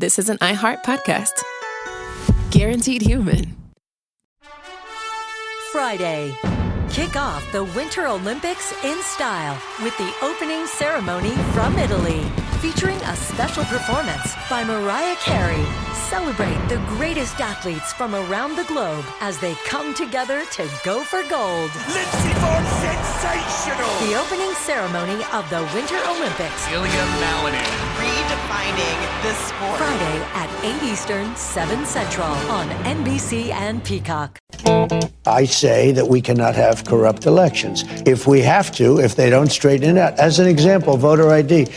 this is an iHeart podcast. Guaranteed human. Friday. Kick off the Winter Olympics in style with the opening ceremony from Italy, featuring a special performance by Mariah Carey. Celebrate the greatest athletes from around the globe as they come together to go for gold. Lindsey Vonn, sensational! The opening ceremony of the Winter Olympics. Ilya Malinin. Redefining the sport. Friday at 8 Eastern, 7 Central on NBC and Peacock. I say that we cannot have corrupt elections. If we have to, if they don't straighten it out. As an example, voter ID.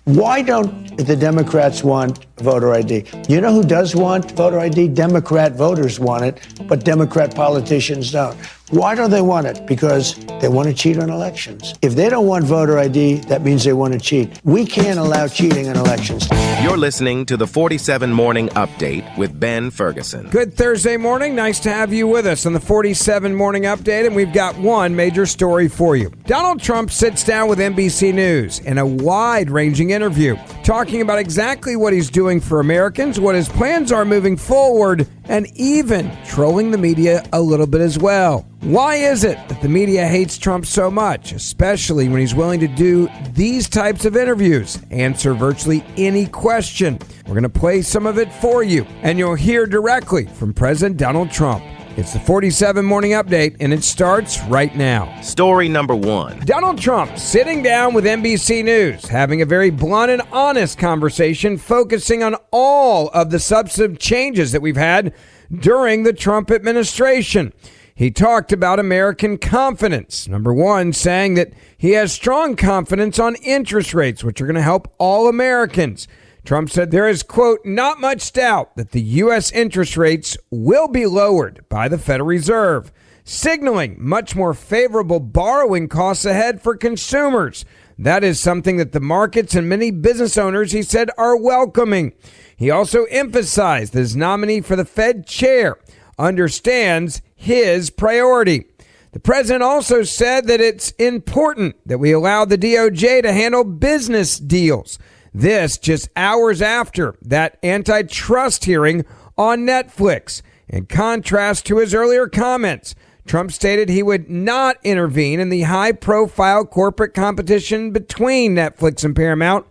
Why don't the Democrats want voter ID? You know who does want voter ID? Democrat voters want it, but Democrat politicians don't. Why don't they want it? Because they want to cheat on elections. If they don't want voter ID, that means they want to cheat. We can't allow cheating on elections. You're listening to the 47 Morning Update with Ben Ferguson. Good Thursday morning. Nice to have you with us on the 47 Morning Update, and we've got one major story for you. Donald Trump sits down with NBC News in a wide-ranging interview, talking about exactly what he's doing for Americans, what his plans are moving forward, and even trolling the media a little bit as well. Why is it that the media hates Trump so much, especially when he's willing to do these types of interviews, answer virtually any question? We're going to play some of it for you, and you'll hear directly from President Donald Trump. It's the 47 Morning Update, and it starts right now. Story number one. Donald Trump sitting down with NBC News, having a very blunt and honest conversation, focusing on all of the substantive changes that we've had during the Trump administration. He talked about American confidence. Number one, saying that he has strong confidence on interest rates, which are going to help all Americans. Trump said there is, quote, not much doubt that the U.S. interest rates will be lowered by the Federal Reserve, signaling much more favorable borrowing costs ahead for consumers. That is something that the markets and many business owners, he said, are welcoming. He also emphasized that his nominee for the Fed chair understands his priority. The president also said that it's important that we allow the DOJ to handle business deals. This just hours after that antitrust hearing on Netflix. In contrast to his earlier comments, Trump stated he would not intervene in the high-profile corporate competition between Netflix and Paramount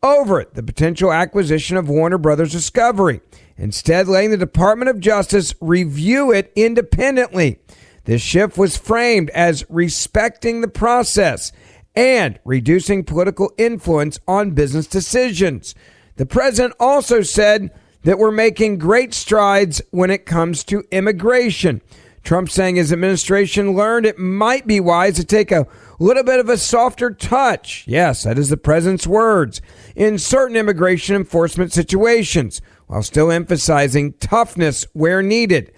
over the potential acquisition of Warner Brothers Discovery, instead letting the Department of Justice review it independently. This shift was framed as respecting the process and reducing political influence on business decisions. The president also said that we're making great strides when it comes to immigration. Trump saying his administration learned it might be wise to take a little bit of a softer touch. Yes, that is the president's words. In certain immigration enforcement situations, while still emphasizing toughness where needed.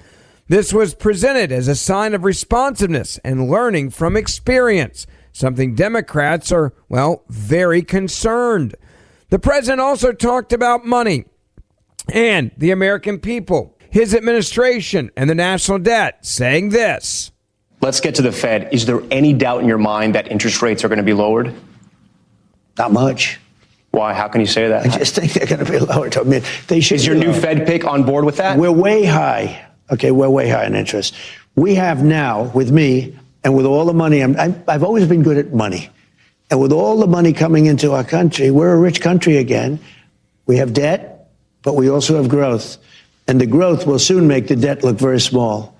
This was presented as a sign of responsiveness and learning from experience, something Democrats are, well, very concerned. The president also talked about money and the American people, his administration, and the national debt, saying this. Let's get to the Fed. Is there any doubt in your mind that interest rates are going to be lowered? Not much. Why? How can you say that? I just think they're going to be lowered. I mean, they should. Is your new Fed pick on board with that? We're way high. Okay, we're way high in interest. We have now, with me and with all the money, I've always been good at money. And with all the money coming into our country, we're a rich country again. We have debt, but we also have growth. And the growth will soon make the debt look very small.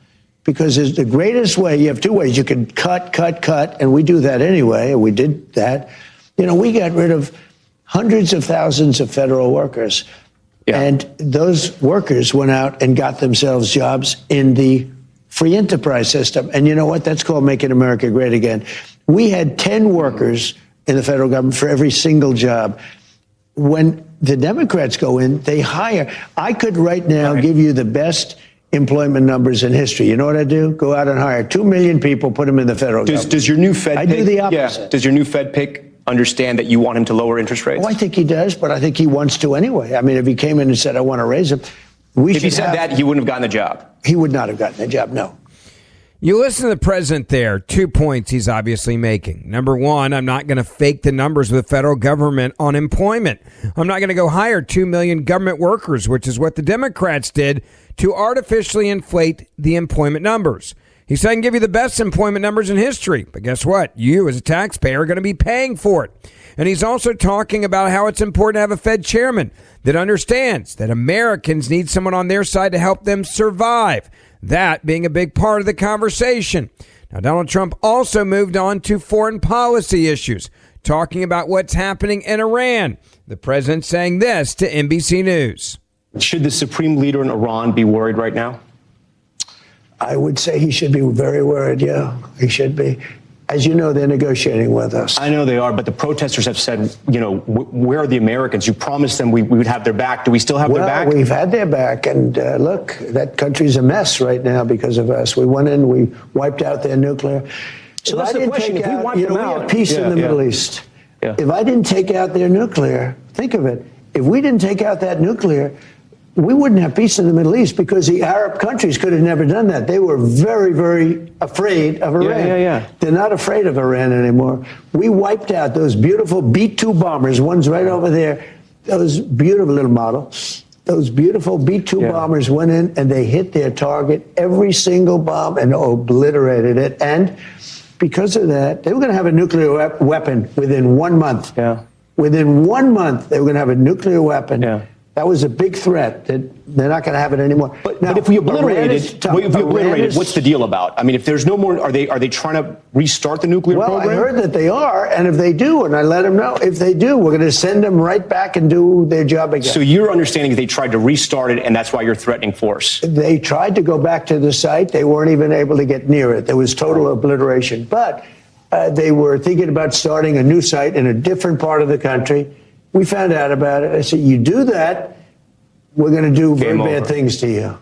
Because it's the greatest way, you have two ways. You can cut, and we do that anyway, and we did that. You know, we got rid of hundreds of thousands of federal workers. Yeah. And those workers went out and got themselves jobs in the free enterprise system. And you know what? That's called making America great again. We had 10 workers in the federal government for every single job. When the Democrats go in, they hire. I could right now give you the best employment numbers in history. You know what I do? Go out and hire 2 million people, put them in the federal government. Does your new Fed pick? I do the opposite. Yeah. Does your new Fed pick understand that you want him to lower interest rates? Oh, I think he does, but I think he wants to anyway. I mean, if he came in and said, I want to raise them, if he said that, he wouldn't have gotten the job. He would not have gotten the job, no. You listen to the president there, 2 points he's obviously making. Number one, I'm not going to fake the numbers with the federal government on employment. I'm not going to go hire 2 million government workers, which is what the Democrats did to artificially inflate the employment numbers. He said, I can give you the best employment numbers in history, but guess what? You as a taxpayer are going to be paying for it. And he's also talking about how it's important to have a Fed chairman that understands that Americans need someone on their side to help them survive. That being a big part of the conversation. Now, Donald Trump also moved on to foreign policy issues, talking about what's happening in Iran. The president saying this to NBC News. Should the supreme leader in Iran be worried right now? I would say he should be very worried, yeah. He should be. As you know, they're negotiating with us. I know they are, but the protesters have said, where are the Americans? You promised them we would have their back. Do we still have their back? Well, we've had their back, and look, that country's a mess right now because of us. We went in, we wiped out their nuclear. So that's the question. If we wiped them out, we have peace in the Middle East. Yeah. If I didn't take out their nuclear, think of it. If we didn't take out that nuclear, we wouldn't have peace in the Middle East because the Arab countries could have never done that. They were very, very afraid of Iran. Yeah. They're not afraid of Iran anymore. We wiped out those beautiful B-2 bombers, one's right over there, those beautiful little models. Those beautiful B-2 bombers went in and they hit their target, every single bomb, and obliterated it. And because of that, they were going to have a nuclear weapon within 1 month. Yeah. Within 1 month, they were going to have a nuclear weapon. Yeah. That was a big threat. That they're not going to have it anymore. But Now, if we obliterate Iran it, what's the deal about? I mean, if there's no more, are they trying to restart the nuclear program? Well, I heard that they are, and if they do, and I let them know, if they do, we're going to send them right back and do their job again. So your understanding is they tried to restart it, and that's why you're threatening force? They tried to go back to the site. They weren't even able to get near it. There was total obliteration. But they were thinking about starting a new site in a different part of the country. We found out about it. I said, you do that, we're going to do very bad things to you.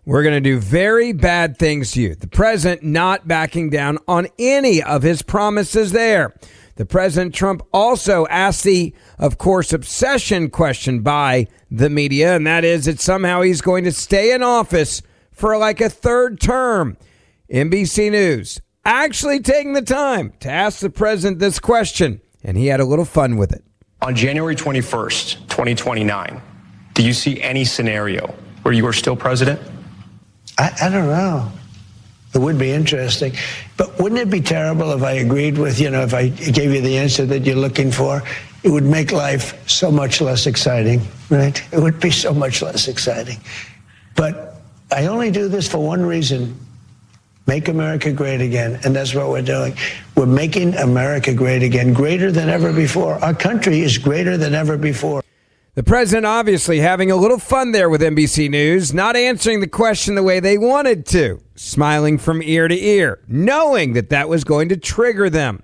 We're going to do very bad things to you. The president not backing down on any of his promises there. The President Trump also asked the, of course, obsession question by the media, and that is that somehow he's going to stay in office for like a third term. NBC News actually taking the time to ask the president this question, and he had a little fun with it. On January 21st, 2029, do you see any scenario where you are still president? I don't know. It would be interesting. But wouldn't it be terrible if I agreed with, if I gave you the answer that you're looking for? It would make life so much less exciting, right? It would be so much less exciting. But I only do this for one reason. Make America great again. And that's what we're doing. We're making America great again, greater than ever before. Our country is greater than ever before. The president obviously having a little fun there with NBC News, not answering the question the way they wanted to, smiling from ear to ear, knowing that that was going to trigger them.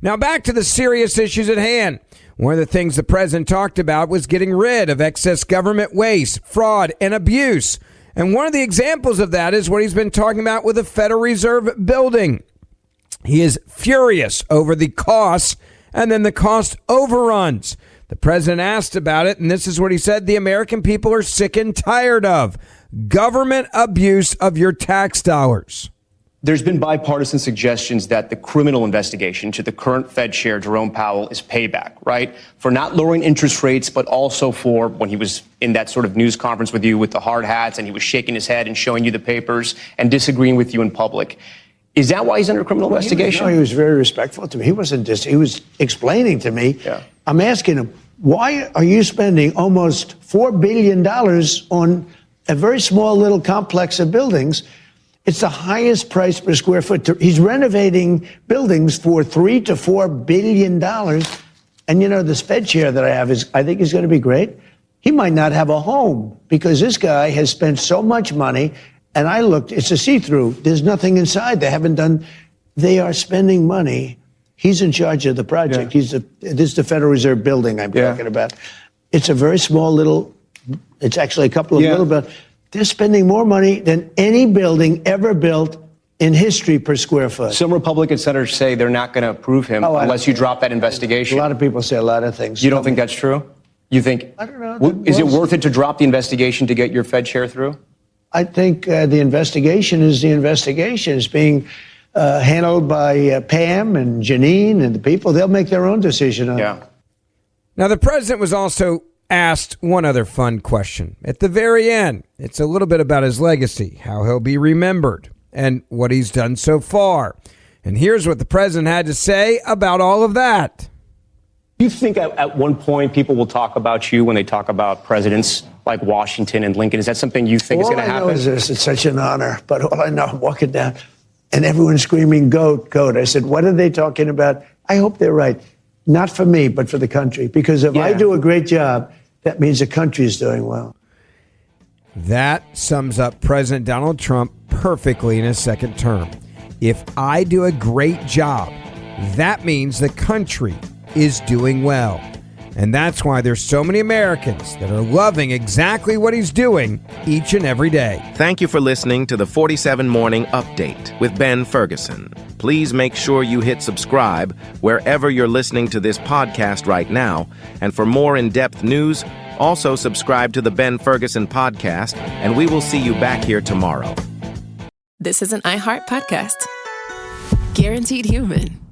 Now back to the serious issues at hand. One of the things the president talked about was getting rid of excess government waste, fraud, and abuse. And one of the examples of that is what he's been talking about with the Federal Reserve building. He is furious over the costs and then the cost overruns. The president asked about it, and this is what he said: the American people are sick and tired of government abuse of your tax dollars. There's been bipartisan suggestions that the criminal investigation to the current Fed chair, Jerome Powell, is payback, right? For not lowering interest rates, but also for when he was in that sort of news conference with you with the hard hats and he was shaking his head and showing you the papers and disagreeing with you in public. Is that why he's under criminal investigation? He was very respectful to me. He wasn't just, he was explaining to me. Yeah. I'm asking him, why are you spending almost $4 billion on a very small little complex of buildings? It's the highest price per square foot. He's renovating buildings for $3 to $4 billion. And this Fed chair that I have I think is going to be great. He might not have a home because this guy has spent so much money. And I looked, it's a see-through. There's nothing inside. They are spending money. He's in charge of the project. Yeah. This is the Federal Reserve building I'm talking about. It's a very small little, it's actually a couple of little buildings. They're spending more money than any building ever built in history per square foot. Some Republican senators say they're not going to approve him unless you drop that investigation. A lot of people say a lot of things. You don't think that's true? You think? I don't know. Is it worth it to drop the investigation to get your Fed chair through? I think the investigation is the investigation. It's being handled by Pam and Janine and the people. They'll make their own decision on it. Now, the president was also asked one other fun question at the very end. It's a little bit about his legacy, how he'll be remembered, and what he's done so far. And here's what the president had to say about all of that. Do you think at one point people will talk about you when they talk about presidents like Washington and Lincoln? Is that something you think is going to happen? All I know is this. It's such an honor. But all I know, I'm walking down, and everyone's screaming, "Goat, goat." I said, what are they talking about? I hope they're right. Not for me, but for the country. Because if I do a great job, that means the country is doing well. That sums up President Donald Trump perfectly in his second term. If I do a great job, that means the country is doing well. And that's why there's so many Americans that are loving exactly what he's doing each and every day. Thank you for listening to the 47 Morning Update with Ben Ferguson. Please make sure you hit subscribe wherever you're listening to this podcast right now. And for more in-depth news, also subscribe to the Ben Ferguson Podcast, and we will see you back here tomorrow. This is an iHeart podcast. Guaranteed human.